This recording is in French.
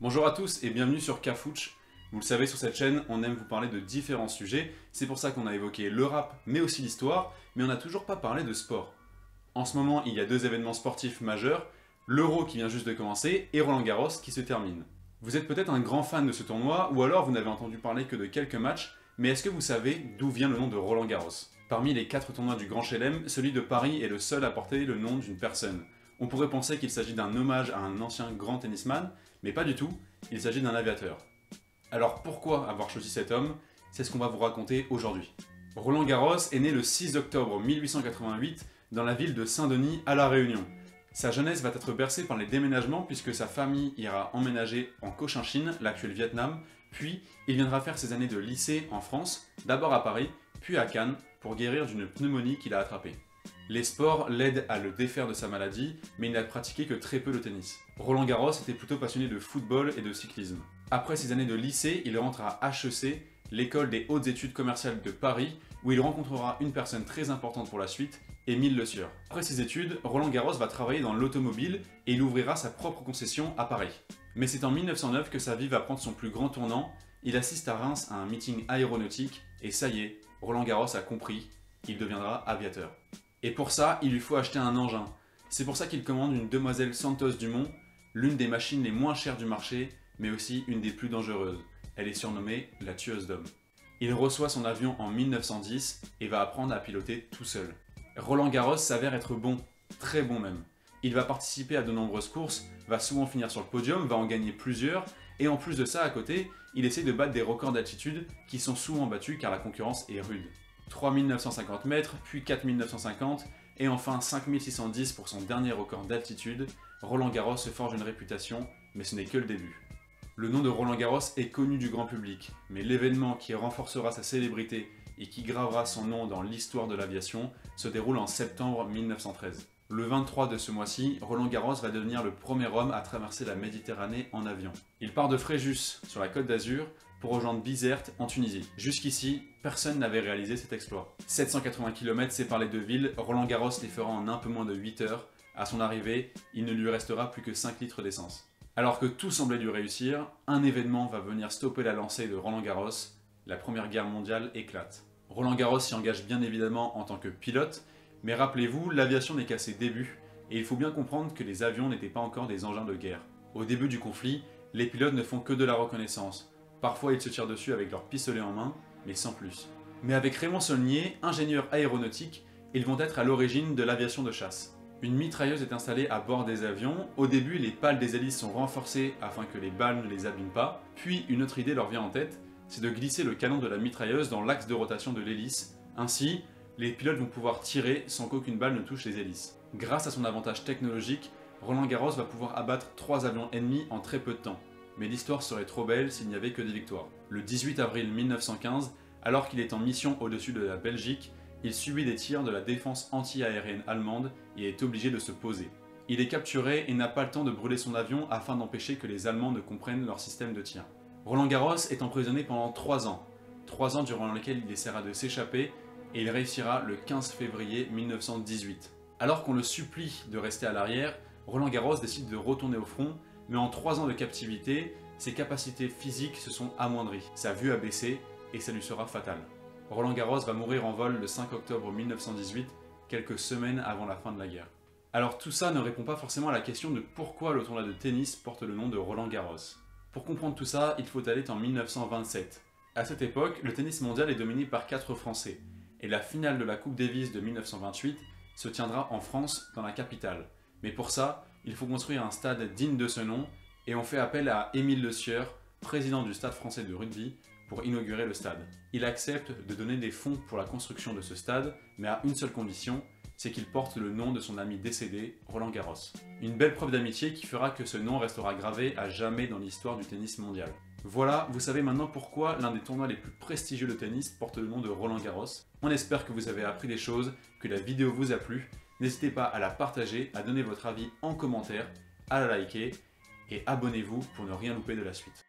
Bonjour à tous et bienvenue sur Cafouche. Vous le savez, sur cette chaîne, on aime vous parler de différents sujets. C'est pour ça qu'on a évoqué le rap, mais aussi l'histoire, mais on n'a toujours pas parlé de sport. En ce moment, il y a deux événements sportifs majeurs, l'Euro qui vient juste de commencer et Roland-Garros qui se termine. Vous êtes peut-être un grand fan de ce tournoi, ou alors vous n'avez entendu parler que de quelques matchs, mais est-ce que vous savez d'où vient le nom de Roland-Garros? Parmi les 4 tournois du Grand Chelem, celui de Paris est le seul à porter le nom d'une personne. On pourrait penser qu'il s'agit d'un hommage à un ancien grand tennisman, mais pas du tout, il s'agit d'un aviateur. Alors pourquoi avoir choisi cet homme? C'est ce qu'on va vous raconter aujourd'hui. Roland Garros est né le 6 octobre 1888 dans la ville de Saint-Denis à La Réunion. Sa jeunesse va être bercée par les déménagements puisque sa famille ira emménager en Cochinchine, l'actuel Vietnam, puis il viendra faire ses années de lycée en France, d'abord à Paris, puis à Cannes, pour guérir d'une pneumonie qu'il a attrapée. Les sports l'aident à le défaire de sa maladie, mais il n'a pratiqué que très peu le tennis. Roland Garros était plutôt passionné de football et de cyclisme. Après ses années de lycée, il rentre à HEC, l'école des hautes études commerciales de Paris, où il rencontrera une personne très importante pour la suite, Émile Le Sieur. Après ses études, Roland Garros va travailler dans l'automobile et il ouvrira sa propre concession à Paris. Mais c'est en 1909 que sa vie va prendre son plus grand tournant. Il assiste à Reims à un meeting aéronautique et ça y est, Roland Garros a compris, il deviendra aviateur. Et pour ça, il lui faut acheter un engin. C'est pour ça qu'il commande une demoiselle Santos Dumont, l'une des machines les moins chères du marché, mais aussi une des plus dangereuses. Elle est surnommée la tueuse d'hommes. Il reçoit son avion en 1910 et va apprendre à piloter tout seul. Roland Garros s'avère être bon, très bon même. Il va participer à de nombreuses courses, va souvent finir sur le podium, va en gagner plusieurs, et en plus de ça, à côté, il essaye de battre des records d'altitude qui sont souvent battus car la concurrence est rude. 3950 mètres, puis 4950, et enfin 5610 pour son dernier record d'altitude, Roland Garros se forge une réputation, mais ce n'est que le début. Le nom de Roland Garros est connu du grand public, mais l'événement qui renforcera sa célébrité et qui gravera son nom dans l'histoire de l'aviation se déroule en septembre 1913. Le 23 de ce mois-ci, Roland Garros va devenir le premier homme à traverser la Méditerranée en avion. Il part de Fréjus, sur la côte d'Azur, pour rejoindre Bizerte en Tunisie. Jusqu'ici, personne n'avait réalisé cet exploit. 780 km séparent les deux villes, Roland Garros les fera en un peu moins de 8 heures. À son arrivée, il ne lui restera plus que 5 litres d'essence. Alors que tout semblait lui réussir, un événement va venir stopper la lancée de Roland Garros. La Première Guerre mondiale éclate. Roland Garros s'y engage bien évidemment en tant que pilote, mais rappelez-vous, l'aviation n'est qu'à ses débuts, et il faut bien comprendre que les avions n'étaient pas encore des engins de guerre. Au début du conflit, les pilotes ne font que de la reconnaissance. Parfois ils se tirent dessus avec leur pistolet en main, mais sans plus. Mais avec Raymond Saulnier, ingénieur aéronautique, ils vont être à l'origine de l'aviation de chasse. Une mitrailleuse est installée à bord des avions. Au début, les pales des hélices sont renforcées afin que les balles ne les abîment pas. Puis une autre idée leur vient en tête, c'est de glisser le canon de la mitrailleuse dans l'axe de rotation de l'hélice. Ainsi, les pilotes vont pouvoir tirer sans qu'aucune balle ne touche les hélices. Grâce à son avantage technologique, Roland Garros va pouvoir abattre 3 avions ennemis en très peu de temps. Mais l'histoire serait trop belle s'il n'y avait que des victoires. Le 18 avril 1915, alors qu'il est en mission au-dessus de la Belgique, il subit des tirs de la défense anti-aérienne allemande et est obligé de se poser. Il est capturé et n'a pas le temps de brûler son avion afin d'empêcher que les Allemands ne comprennent leur système de tir. Roland Garros est emprisonné pendant 3 ans. 3 ans durant lesquels il essaiera de s'échapper et il réussira le 15 février 1918. Alors qu'on le supplie de rester à l'arrière, Roland Garros décide de retourner au front, mais en 3 ans de captivité, ses capacités physiques se sont amoindries. Sa vue a baissé et ça lui sera fatal. Roland Garros va mourir en vol le 5 octobre 1918, quelques semaines avant la fin de la guerre. Alors tout ça ne répond pas forcément à la question de pourquoi le tournoi de tennis porte le nom de Roland Garros. Pour comprendre tout ça, il faut aller en 1927. À cette époque, le tennis mondial est dominé par 4 Français, et la finale de la Coupe Davis de 1928 se tiendra en France, dans la capitale. Mais pour ça, il faut construire un stade digne de ce nom, et on fait appel à Émile Le Sieur, président du Stade français de rugby, pour inaugurer le stade. Il accepte de donner des fonds pour la construction de ce stade, mais à une seule condition, c'est qu'il porte le nom de son ami décédé, Roland Garros. Une belle preuve d'amitié qui fera que ce nom restera gravé à jamais dans l'histoire du tennis mondial. Voilà, vous savez maintenant pourquoi l'un des tournois les plus prestigieux de tennis porte le nom de Roland Garros. On espère que vous avez appris des choses, que la vidéo vous a plu. N'hésitez pas à la partager, à donner votre avis en commentaire, à la liker et abonnez-vous pour ne rien louper de la suite.